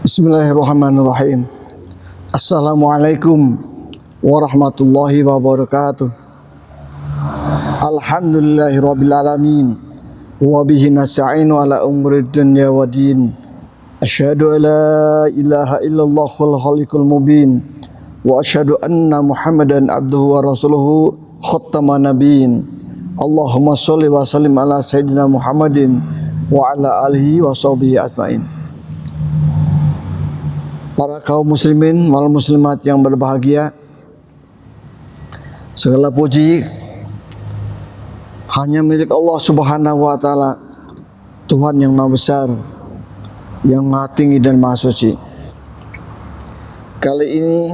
Bismillahirrahmanirrahim. Assalamualaikum warahmatullahi wabarakatuh. Alhamdulillahirabbil alamin wa bihi nasta'inu ala umuri dunya waddin. Asyhadu an la ilaha illallah khaliqul mubin wa asyhadu anna Muhammadan abduhu wa rasuluhu khattaman nabiyyin. Allahumma shalli wa sallim ala sayyidina Muhammadin wa ala alihi wa sahbihi ajmain. Para kaum muslimin wal muslimat yang berbahagia, segala puji hanya milik Allah Subhanahu wa taala, Tuhan yang Maha Besar, yang Maha Tinggi dan Maha Suci. Kali ini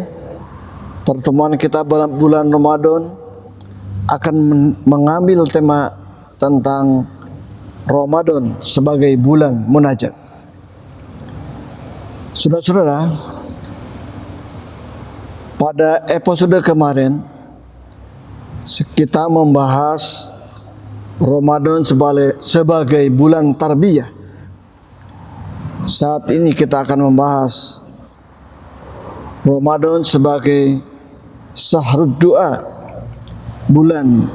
pertemuan kita bulan Ramadan akan mengambil tema tentang Ramadan sebagai bulan munajat. Saudara-saudara, pada episode kemarin kita membahas Ramadan sebagai bulan tarbiyah. Saat ini kita akan membahas Ramadan sebagai syahrud doa, bulan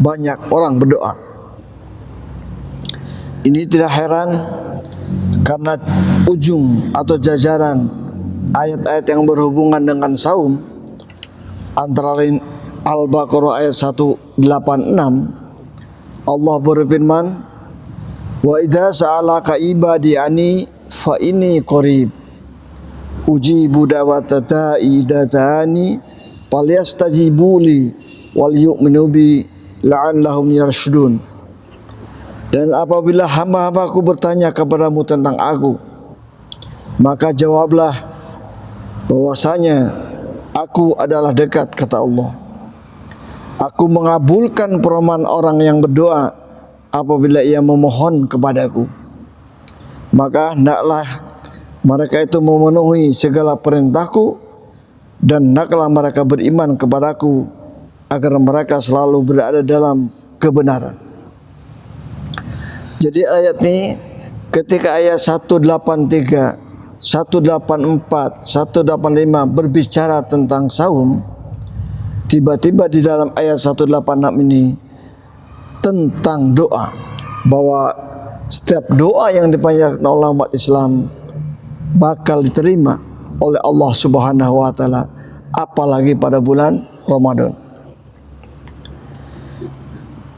banyak orang berdoa. Ini tidak heran karena ujung atau jajaran ayat-ayat yang berhubungan dengan saum, antara lain Al-Baqarah ayat 186, Allah berfirman, wa idza sa'alaka ibadi ani fa inni qarib ujibu da'wata da'i idza da'ani falyastajibuli wal yu'minu bi la'allahum yarshudun. Dan apabila hamba-hambaku bertanya kepadamu tentang aku, maka jawablah bahwasanya aku adalah dekat, kata Allah. Aku mengabulkan permohonan orang yang berdoa apabila ia memohon kepadaku. Maka hendaklah mereka itu memenuhi segala perintahku, dan hendaklah mereka beriman kepadaku agar mereka selalu berada dalam kebenaran. Jadi ayat ini ketika ayat 183, 184, 185 berbicara tentang saum, tiba-tiba di dalam ayat 186 ini tentang doa, bahwa setiap doa yang dipanjatkan oleh umat Islam bakal diterima oleh Allah Subhanahu wa taala, apalagi pada bulan Ramadan.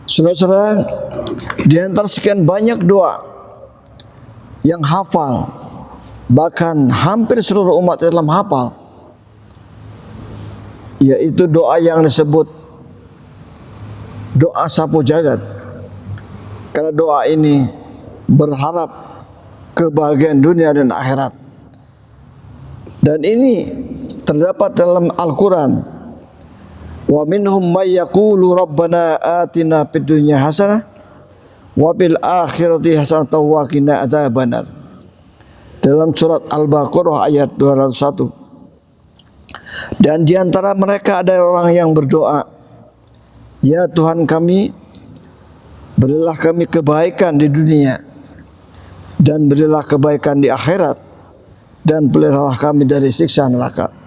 Saudara-saudara, di antara sekian banyak doa yang hafal, bahkan hampir seluruh umat Islam hafal, yaitu doa yang disebut doa sapu jagat. Karena doa ini berharap kebahagiaan dunia dan akhirat. Dan ini terdapat dalam Al-Quran. Wa minhum may yaqulu rabbana atina fid dunya hasanah wa fil akhirati hasanah wa qina adzabannar. Dalam surat Al-Baqarah ayat 201. Dan di antara mereka ada orang yang berdoa, ya Tuhan kami, berilah kami kebaikan di dunia dan berilah kebaikan di akhirat, dan peliharalah kami dari siksa neraka.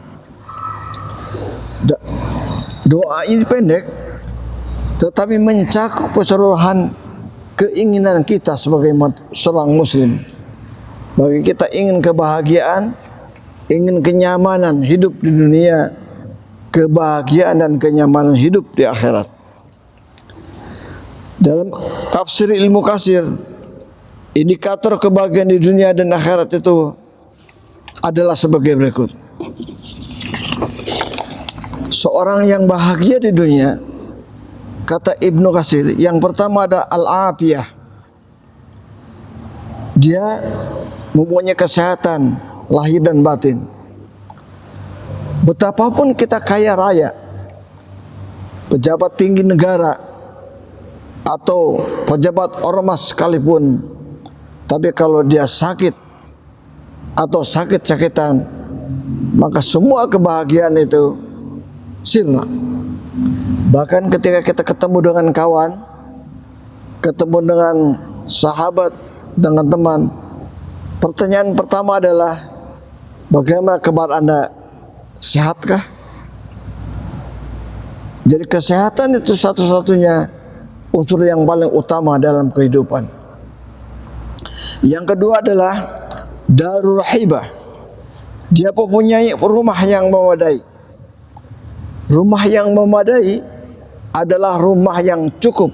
Doa ini pendek tetapi mencakup keseluruhan keinginan kita sebagai seorang muslim. Bagi kita ingin kebahagiaan, ingin kenyamanan hidup di dunia, kebahagiaan dan kenyamanan hidup di akhirat. Dalam tafsir ilmu kasir, indikator kebahagiaan di dunia dan akhirat itu adalah sebagai berikut. Seorang yang bahagia di dunia, kata Ibnu Katsir, yang pertama ada al-afiyah. Dia mempunyai kesehatan lahir dan batin. Betapapun kita kaya raya, pejabat tinggi negara, atau pejabat ormas sekalipun, tapi kalau dia sakit atau sakit-sakitan, maka semua kebahagiaan itu sirna. Bahkan ketika kita ketemu dengan kawan, ketemu dengan sahabat, dengan teman, Pertanyaan pertama adalah, bagaimana kabar Anda? Sehatkah? Jadi kesehatan itu satu-satunya unsur yang paling utama dalam kehidupan. Yang kedua adalah darur hibah. Dia mempunyai rumah yang memadai. Rumah yang memadai adalah rumah yang cukup,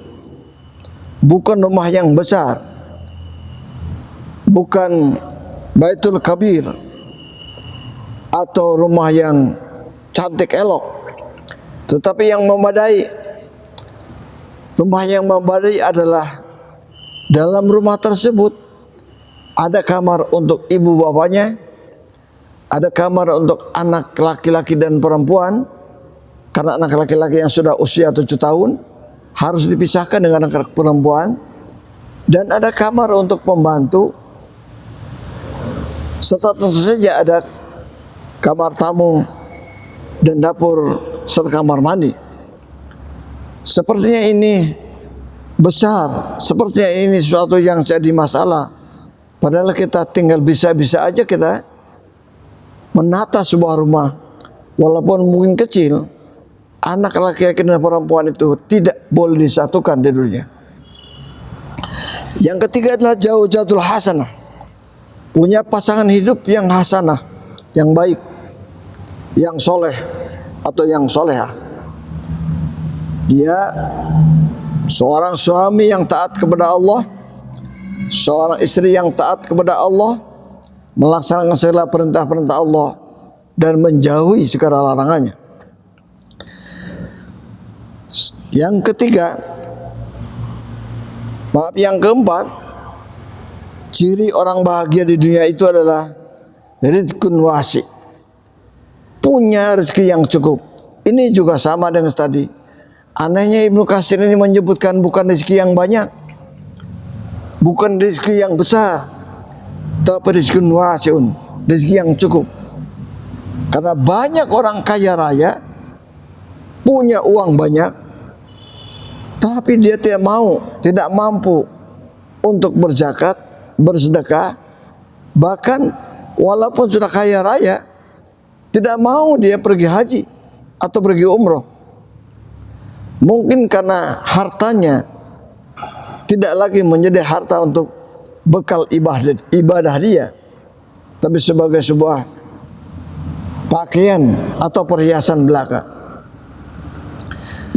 bukan rumah yang besar, bukan baitul kabir atau rumah yang cantik elok, tetapi yang memadai. Rumah yang memadai adalah dalam rumah tersebut ada kamar untuk ibu bapaknya, ada kamar untuk anak laki-laki dan perempuan. Karena anak laki-laki yang sudah usia 7 tahun harus dipisahkan dengan anak perempuan, dan ada kamar untuk pembantu, serta tentu saja ada kamar tamu dan dapur serta kamar mandi. Sepertinya ini besar, sepertinya ini sesuatu yang jadi masalah. Padahal kita tinggal bisa-bisa aja kita menata sebuah rumah, walaupun mungkin kecil. Anak laki-laki dan perempuan itu tidak boleh disatukan tidurnya. Yang ketiga adalah zaujatul hasanah. Punya pasangan hidup yang hasanah, yang baik, yang soleh atau yang soleha. Dia seorang suami yang taat kepada Allah, seorang istri yang taat kepada Allah, melaksanakan segala perintah-perintah Allah dan menjauhi segala larangannya. Yang ketiga, yang keempat, ciri orang bahagia di dunia itu adalah rizqun wasi', punya rezeki yang cukup. Ini juga sama dengan tadi. Anehnya Ibnu Katsir ini menyebutkan bukan rezeki yang banyak, bukan rezeki yang besar, tapi rizqun wasi'un, rezeki yang cukup. Karena banyak orang kaya raya, punya uang banyak, tapi dia tidak mampu untuk berzakat, bersedekah. Bahkan walaupun sudah kaya raya, tidak mau dia pergi haji atau pergi umroh. Mungkin karena hartanya tidak lagi menjadi harta untuk bekal ibadah dia, tapi sebagai sebuah pakaian atau perhiasan belaka.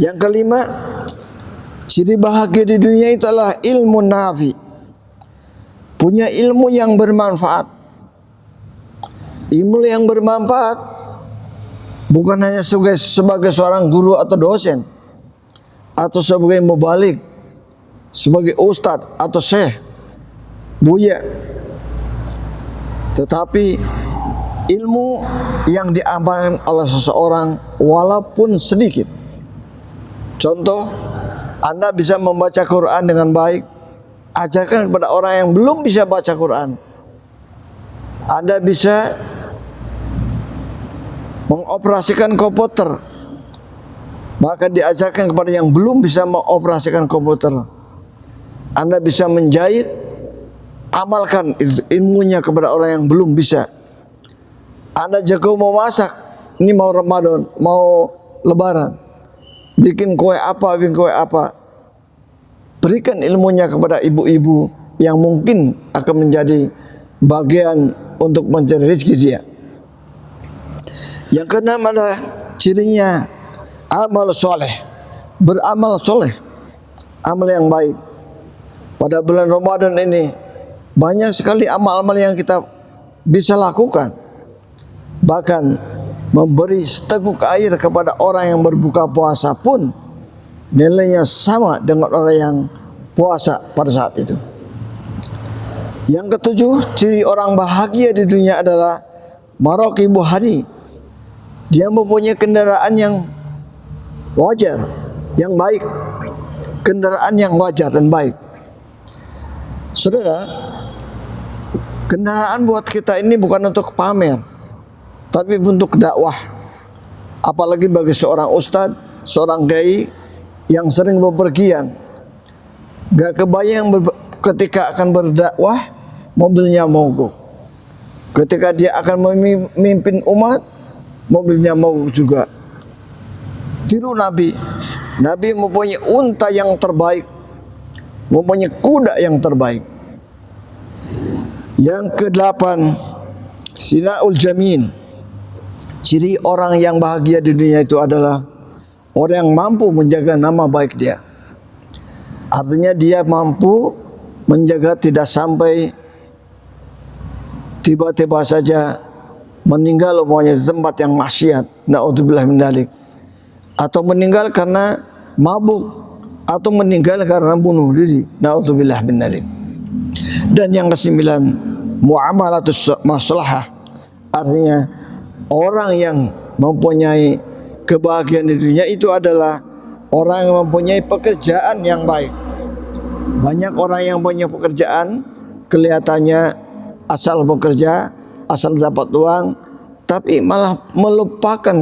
Yang kelima, ciri bahagia di dunia itu adalah ilmu nafi, punya ilmu yang bermanfaat. Ilmu yang bermanfaat bukan hanya sebagai seorang guru atau dosen, atau sebagai mubalik, sebagai ustadz atau syekh, buya, tetapi ilmu yang diamalkan oleh seseorang walaupun sedikit. Contoh, Anda bisa membaca Quran dengan baik, ajarkan kepada orang yang belum bisa baca Quran. Anda bisa mengoperasikan komputer, maka diajarkan kepada yang belum bisa mengoperasikan komputer. Anda bisa menjahit, amalkan ilmunya kepada orang yang belum bisa. Anda jago memasak, ini mau Ramadan, mau Lebaran, bikin kue apa, berikan ilmunya kepada ibu-ibu yang mungkin akan menjadi bagian untuk mencari rezeki dia. Yang keenam adalah cirinya amal soleh, beramal soleh, amal yang baik. Pada bulan Ramadan ini banyak sekali amal-amal yang kita bisa lakukan. Bahkan memberi seteguk air kepada orang yang berbuka puasa pun nilainya sama dengan orang yang puasa pada saat itu. Yang ketujuh, ciri orang bahagia di dunia adalah maraqibu hadi. Dia mempunyai kendaraan yang wajar, yang baik, kendaraan yang wajar dan baik. Saudara, kendaraan buat kita ini bukan untuk pamer, tapi untuk dakwah. Apalagi bagi seorang ustadz, seorang kiai yang sering bepergian, gak kebayang ketika akan berdakwah mobilnya mogok. Ketika dia akan memimpin umat, mobilnya mogok juga. Tiru Nabi. Nabi mempunyai unta yang terbaik, mempunyai kuda yang terbaik. Yang kedelapan, sinaul jamin. Ciri orang yang bahagia di dunia itu adalah orang yang mampu menjaga nama baik dia. Artinya dia mampu menjaga tidak sampai tiba-tiba saja meninggal umpamanya di tempat yang maksiat, naudzubillah min dzalik, atau meninggal karena mabuk, atau meninggal karena bunuh diri, naudzubillah min dzalik. Dan yang kesembilan, muamalatus maslahah. Artinya orang yang mempunyai kebahagiaan di dunia itu adalah orang yang mempunyai pekerjaan yang baik. Banyak orang yang punya pekerjaan kelihatannya asal bekerja, asal dapat uang, tapi malah melupakan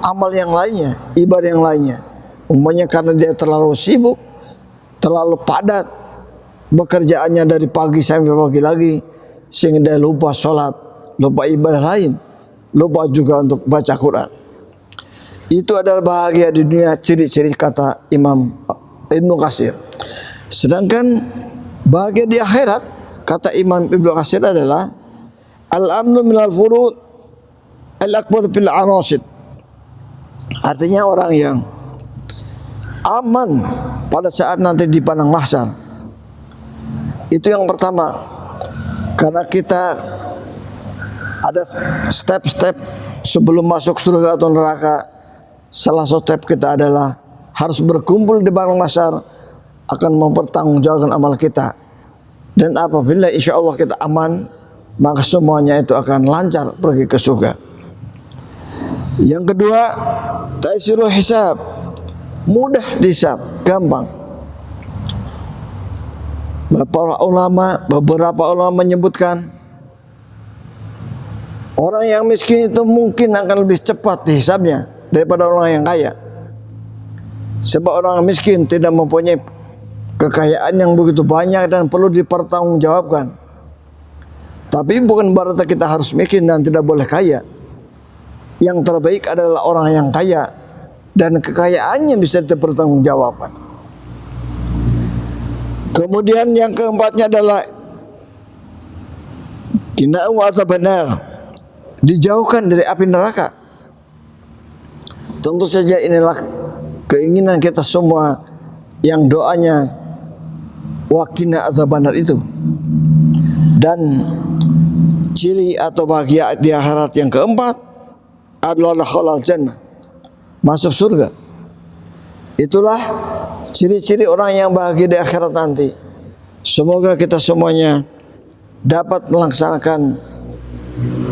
amal yang lainnya, ibadah yang lainnya. Umpamanya karena dia terlalu sibuk, terlalu padat bekerjaannya dari pagi sampai pagi lagi, sehingga dia lupa sholat, lupa ibadah lain, lupa juga untuk baca Quran. Itu adalah bahagia di dunia, ciri-ciri kata Imam Ibnu Katsir. Sedangkan bahagia di akhirat, kata Imam Ibnu Katsir adalah al-amnu minal furud al-akbar fil arasid. Artinya orang yang aman pada saat nanti di padang mahsyar. Itu yang pertama. Karena kita ada step-step sebelum masuk surga atau neraka. Salah satu step kita adalah harus berkumpul di padang mahsyar, akan mempertanggungjawabkan amal kita. Dan apabila insya Allah kita aman, maka semuanya itu akan lancar pergi ke surga. Yang kedua, taisirul hisab, mudah dihisab, gampang. Beberapa ulama menyebutkan orang yang miskin itu mungkin akan lebih cepat dihisabnya daripada orang yang kaya. Sebab orang miskin tidak mempunyai kekayaan yang begitu banyak dan perlu dipertanggungjawabkan. Tapi bukan berarti kita harus miskin dan tidak boleh kaya. Yang terbaik adalah orang yang kaya dan kekayaannya bisa dipertanggungjawabkan. Kemudian yang keempatnya adalah qina'u azabannar, dijauhkan dari api neraka. Tentu saja inilah keinginan kita semua yang doanya waqina azabannar itu. Dan ciri atau bahagia di akhirat yang keempat adalah khalal jannah, masuk surga. Itulah ciri-ciri orang yang bahagia di akhirat nanti. Semoga kita semuanya dapat melaksanakan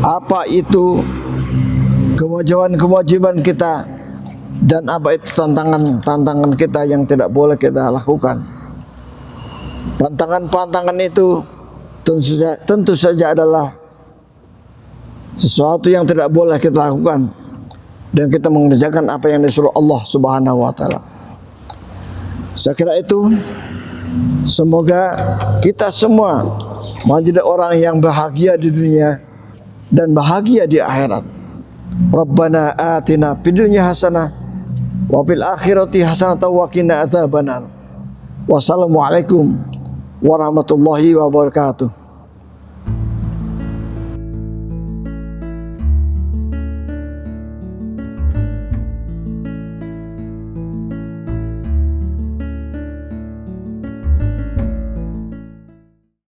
apa itu kewajiban-kewajiban kita dan apa itu tantangan kita yang tidak boleh kita lakukan. Pantangan-pantangan itu tentu saja adalah sesuatu yang tidak boleh kita lakukan, dan kita mengerjakan apa yang disuruh Allah Subhanahu wa taala. Saya kira itu, semoga kita semua menjadi orang yang bahagia di dunia dan bahagia di akhirat. Rabbana atina fid dunya hasanah wa fil akhirati hasanah wa qina adzabannar. Wassalamualaikum warahmatullahi wabarakatuh.